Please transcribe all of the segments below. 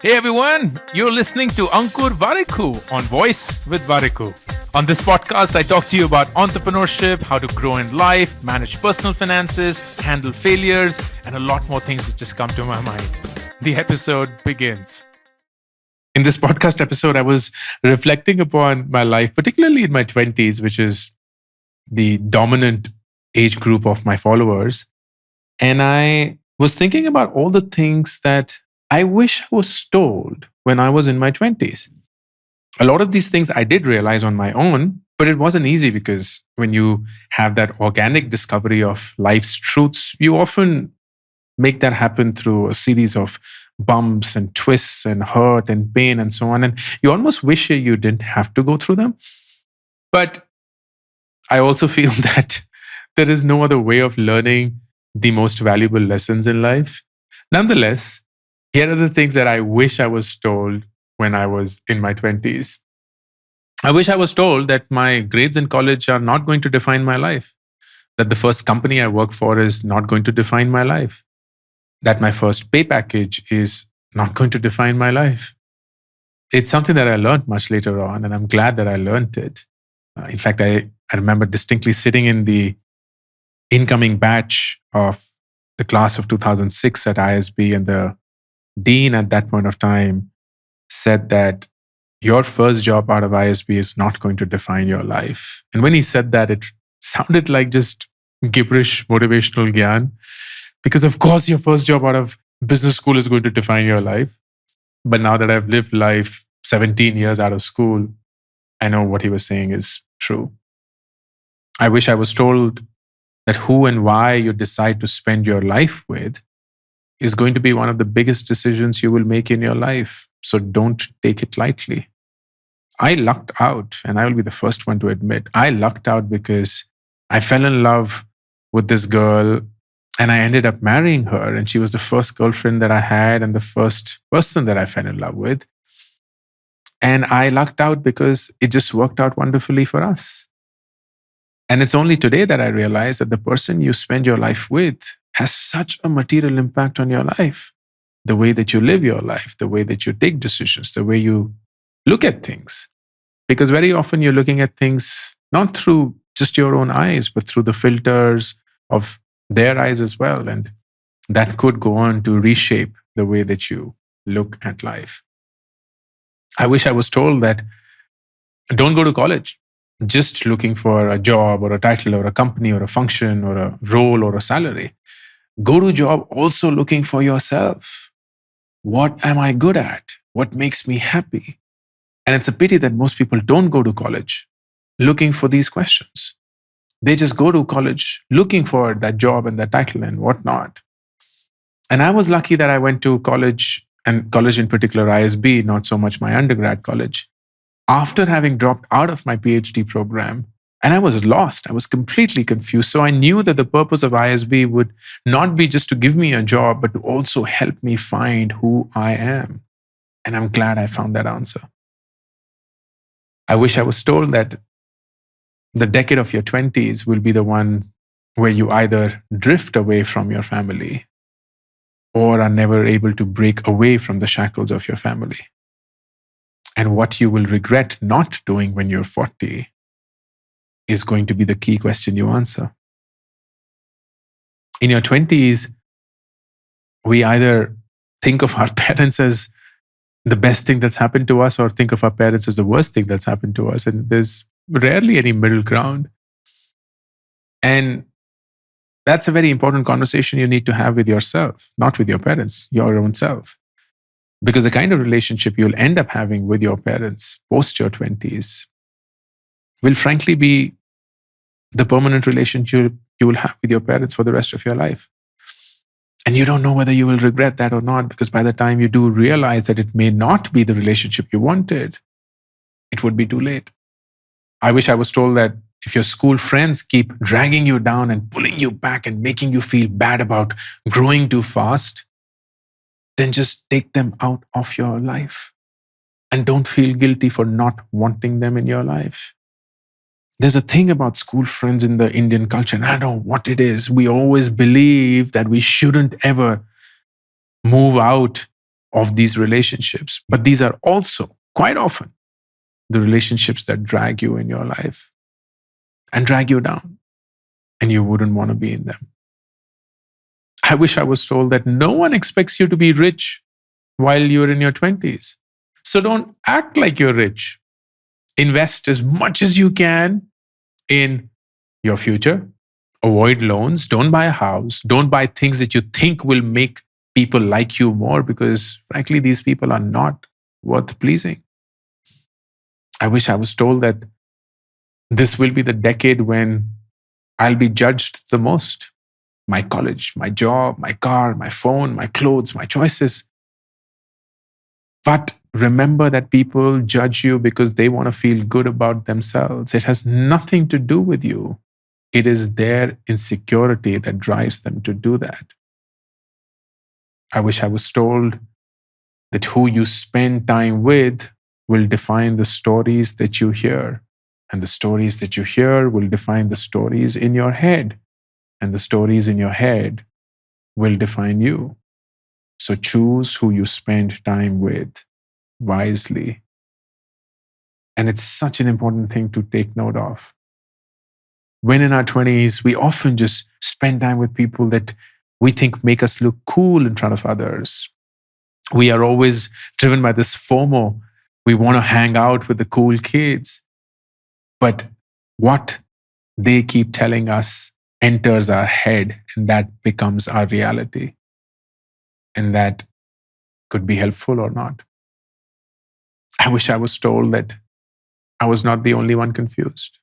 Hey everyone, you're listening to Ankur Warikoo on Voice with Warikoo. On this podcast, I talk to you about entrepreneurship, how to grow in life, manage personal finances, handle failures, and a lot more things that just come to my mind. The episode begins. In this podcast episode, I was reflecting upon my life, particularly in my 20s, which is the dominant age group of my followers. And I was thinking about all the things that I wish I was told when I was in my 20s. A lot of these things I did realize on my own, but it wasn't easy because when you have that organic discovery of life's truths, you often make that happen through a series of bumps and twists and hurt and pain and so on. And you almost wish you didn't have to go through them. But I also feel that there is no other way of learning the most valuable lessons in life. Nonetheless, here are the things that I wish I was told when I was in my 20s. I wish I was told that my grades in college are not going to define my life, that the first company I work for is not going to define my life, that my first pay package is not going to define my life. It's something that I learned much later on, and I'm glad that I learned it. In fact, I remember distinctly sitting in the incoming batch of the class of 2006 at ISB, and the dean at that point of time said that your first job out of ISB is not going to define your life. And when he said that, it sounded like just gibberish motivational gyan, because of course your first job out of business school is going to define your life. But now that I've lived life 17 years out of school, I know what he was saying is true. I wish I was told that who and why you decide to spend your life with is going to be one of the biggest decisions you will make in your life. So don't take it lightly. I lucked out, and I will be the first one to admit, I lucked out because I fell in love with this girl and I ended up marrying her. And she was the first girlfriend that I had and the first person that I fell in love with. And I lucked out because it just worked out wonderfully for us. And it's only today that I realize that the person you spend your life with has such a material impact on your life. The way that you live your life, the way that you take decisions, the way you look at things. Because very often you're looking at things not through just your own eyes, but through the filters of their eyes as well. And that could go on to reshape the way that you look at life. I wish I was told that don't go to college just looking for a job or a title or a company or a function or a role or a salary. Go to job also looking for yourself. What am I good at? What makes me happy? And it's a pity that most people don't go to college looking for these questions. They just go to college looking for that job and that title and whatnot. And I was lucky that I went to college, and college in particular, ISB, not so much my undergrad college, after having dropped out of my PhD program. And I was lost. I was completely confused. So I knew that the purpose of ISB would not be just to give me a job, but to also help me find who I am. And I'm glad I found that answer. I wish I was told that the decade of your 20s will be the one where you either drift away from your family or are never able to break away from the shackles of your family. And what you will regret not doing when you're 40 is going to be the key question you answer. In your 20s, we either think of our parents as the best thing that's happened to us or think of our parents as the worst thing that's happened to us. And there's rarely any middle ground. And that's a very important conversation you need to have with yourself, not with your parents, your own self. Because the kind of relationship you'll end up having with your parents post your 20s will frankly be the permanent relationship you will have with your parents for the rest of your life. And you don't know whether you will regret that or not, because by the time you do realize that it may not be the relationship you wanted, it would be too late. I wish I was told that if your school friends keep dragging you down and pulling you back and making you feel bad about growing too fast, then just take them out of your life and don't feel guilty for not wanting them in your life. There's a thing about school friends in the Indian culture, and I don't know what it is. We always believe that we shouldn't ever move out of these relationships. But these are also quite often the relationships that drag you in your life and drag you down, and you wouldn't want to be in them. I wish I was told that no one expects you to be rich while you're in your 20s. So don't act like you're rich. Invest as much as you can in your future. Avoid loans. Don't buy a house. Don't buy things that you think will make people like you more, because frankly, these people are not worth pleasing. I wish I was told that this will be the decade when I'll be judged the most. My college, my job, my car, my phone, my clothes, my choices. But remember that people judge you because they want to feel good about themselves. It has nothing to do with you. It is their insecurity that drives them to do that. I wish I was told that who you spend time with will define the stories that you hear. And the stories that you hear will define the stories in your head. And the stories in your head will define you. So choose who you spend time with wisely. And it's such an important thing to take note of. When in our 20s, we often just spend time with people that we think make us look cool in front of others. We are always driven by this FOMO. We want to hang out with the cool kids. But what they keep telling us enters our head, and that becomes our reality. And that could be helpful or not. I wish I was told that I was not the only one confused.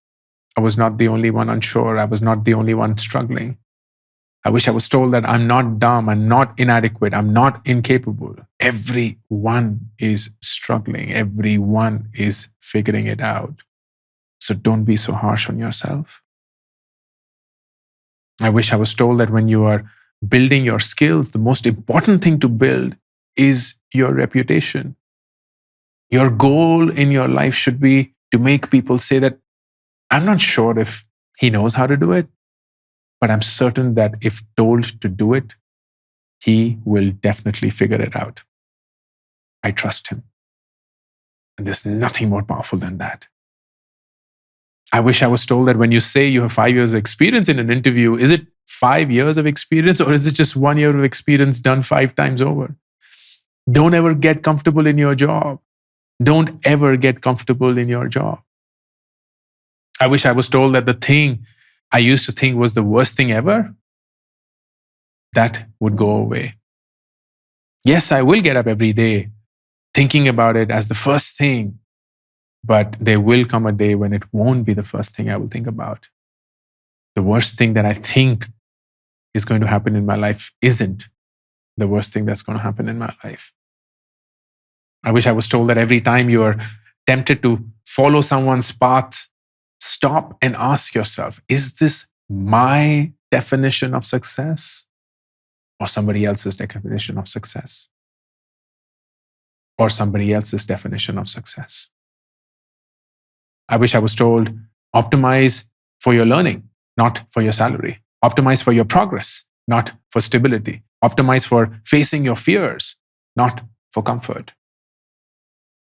I was not the only one unsure. I was not the only one struggling. I wish I was told that I'm not dumb, I'm not inadequate, I'm not incapable. Everyone is struggling. Everyone is figuring it out. So don't be so harsh on yourself. I wish I was told that when you are building your skills, the most important thing to build is your reputation. Your goal in your life should be to make people say that I'm not sure if he knows how to do it, but I'm certain that if told to do it, he will definitely figure it out. I trust him. And there's nothing more powerful than that. I wish I was told that when you say you have 5 years of experience in an interview, is it 5 years of experience or is it just 1 year of experience done 5 times over? Don't ever get comfortable in your job. Don't ever get comfortable in your job. I wish I was told that the thing I used to think was the worst thing ever, that would go away. Yes, I will get up every day thinking about it as the first thing, but there will come a day when it won't be the first thing I will think about. The worst thing that I think is going to happen in my life isn't the worst thing that's going to happen in my life. I wish I was told that every time you are tempted to follow someone's path, stop and ask yourself, is this my definition of success or somebody else's definition of success? Or somebody else's definition of success? I wish I was told, optimize for your learning, not for your salary. Optimize for your progress, not for stability. Optimize for facing your fears, not for comfort.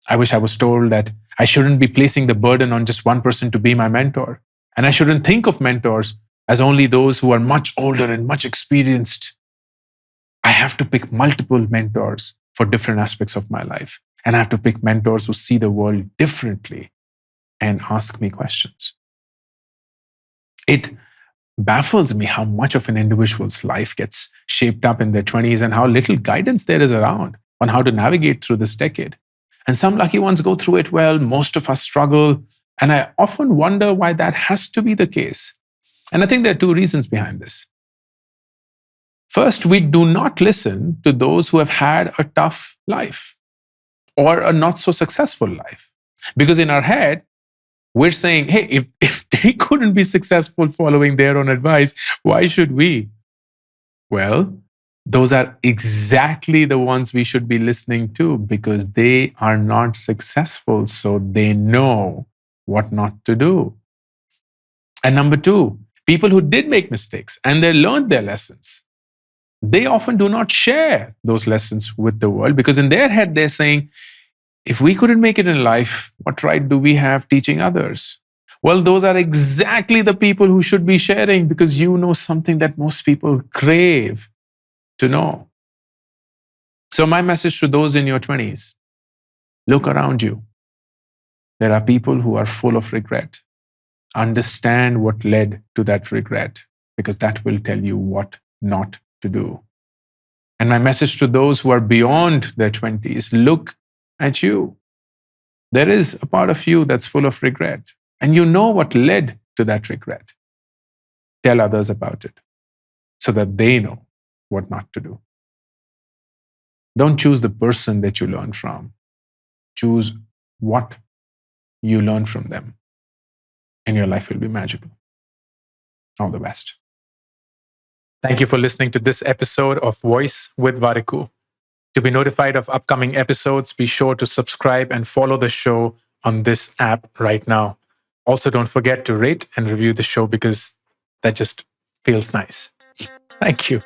I wish I was told that I shouldn't be placing the burden on just one person to be my mentor. And I shouldn't think of mentors as only those who are much older and much experienced. I have to pick multiple mentors for different aspects of my life. And I have to pick mentors who see the world differently and ask me questions. It baffles me how much of an individual's life gets shaped up in their 20s and how little guidance there is around on how to navigate through this decade. And some lucky ones go through it well, most of us struggle. And I often wonder why that has to be the case. And I think there are 2 reasons behind this. First, we do not listen to those who have had a tough life or a not so successful life. Because in our head, we're saying, hey, if they couldn't be successful following their own advice, why should we? Well, those are exactly the ones we should be listening to because they are not successful, so they know what not to do. And number 2, people who did make mistakes and they learned their lessons, they often do not share those lessons with the world because in their head, they're saying, if we couldn't make it in life, what right do we have teaching others? Well, those are exactly the people who should be sharing because you know something that most people crave to know. So, my message to those in your 20s, look around you. There are people who are full of regret. Understand what led to that regret because that will tell you what not to do. And my message to those who are beyond their 20s, look at you. There is a part of you that's full of regret, and you know what led to that regret. Tell others about it so that they know what not to do. Don't choose the person that you learn from. Choose what you learn from them, and your life will be magical. All the best. Thank you for listening to this episode of Voice with Warikoo. To be notified of upcoming episodes, be sure to subscribe and follow the show on this app right now. Also, don't forget to rate and review the show because that just feels nice. Thank you.